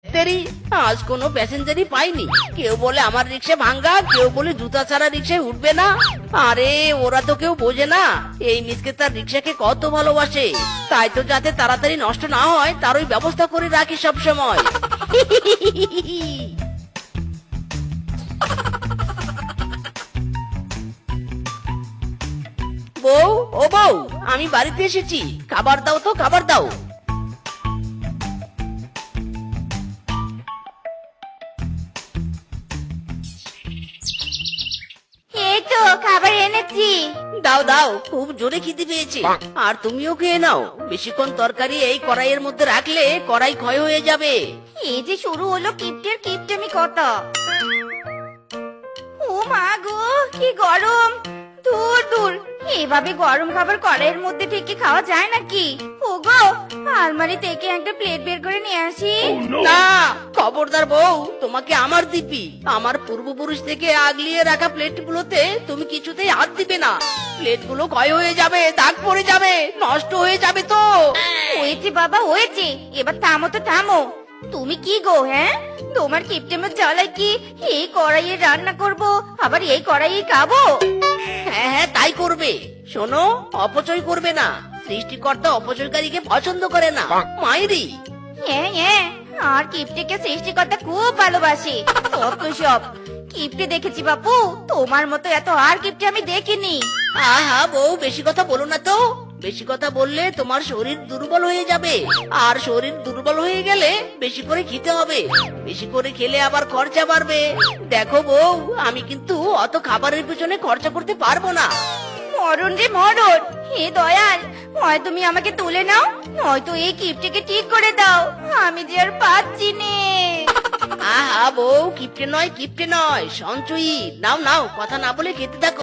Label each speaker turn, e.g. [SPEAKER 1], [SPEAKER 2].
[SPEAKER 1] তেরি, আজ কোনো প্যাসেঞ্জারই পাইনি। কেউ বলে আমার রিক্সা ভাঙ্গা, কেউ বলে জুতা ছাড়া রিক্সায় উঠবে না। আরে ওরা তো কেউ বোঝে না এই মিসকে তার রিক্সাকে কত ভালোবাসে। তাই তো যাতে তাড়াতাড়ি নষ্ট না হয় তারই ব্যবস্থা করে রাখি সব সময়। বউ, ও বউ, আমি বাড়িতে এসেছি। খাবার দাও তো, খাবার দাও।
[SPEAKER 2] এই তো খাবার এনেছি।
[SPEAKER 1] দাও দাও, খুব জোরে খিদে পেয়েছে। আর তুমিও খেয়ে নাও। বেশিক্ষণ তরকারি এই কড়াইয়ের মধ্যে রাখলে কড়াই ক্ষয় হয়ে যাবে।
[SPEAKER 2] এই যে শুরু হলো কিপ্টের কিপ্টেমি কথা। ও মা গো, কি গরম! দূর দূর, এভাবে গরম খাবার কড়াইয়ের মধ্যে ঢেকে খাওয়া যায় নাকি? ওগো, আলমারি থেকে একটা প্লেট বের করে নিয়ে আসি।
[SPEAKER 1] না, খবরদার বউ, তোমাকে আমার দিবি। আমার পূর্বপুরুষ থেকে আগলিয়ে রাখা প্লেটগুলোতে তুমি কিছুতেই হাত দিবে না। প্লেটগুলো ক্ষয় হয়ে যাবে, দাগ পড়ে যাবে, নষ্ট হয়ে যাবে তো।
[SPEAKER 2] হয়েছে বাবা, হয়েছে। এবার থামো তো থামো। তুমি কি গো, হ্যাঁ? তোমার কিপ্টেমের জ্বালায় কি এই কড়াইয়ে রান্না করব, আবার এই কড়াইয়ে খাবো?
[SPEAKER 1] হ্যাঁ হ্যাঁ, তাই করবে। শোনো, অপচয় করবে না। সৃষ্টিকর্তা অপচয়কারীকে পছন্দ করে না। মাইরি।
[SPEAKER 2] হ্যাঁ হ্যাঁ, আর কিপ্টেকে সৃষ্টিকর্তা খুব ভালোবাসে। কত সব কিপ্টে দেখেছি বাপু, তোমার মতো এত আর কিপ্টে আমি দেখিনি।
[SPEAKER 1] আহা বউ, বেশি কথা বলো না তো। বেশি কথা বললে তোমার শরীর দুর্বল হয়ে যাবে। আর শরীর দুর্বল হয়ে গেলে বেশি করে খেতে হবে। বেশি করে খেলে আবার খরচা বাড়বে। দেখো বউ, আমি কিন্তু অত খাবারের পিছনে খরচা করতে পারবো না।
[SPEAKER 2] মরণ রে মরণ! হে দয়াল, হয় তুমি আমাকে তুলে নাও, নয়তো এই কিপ্টেকে ঠিক করে দাও। আমি যে আর পাচ্ছি নে।
[SPEAKER 1] আহা বউ, কিপটে নয়, কিপটে নয়, সঞ্চয়ী। নাও নাও, কথা না বলে খেতে থাকো।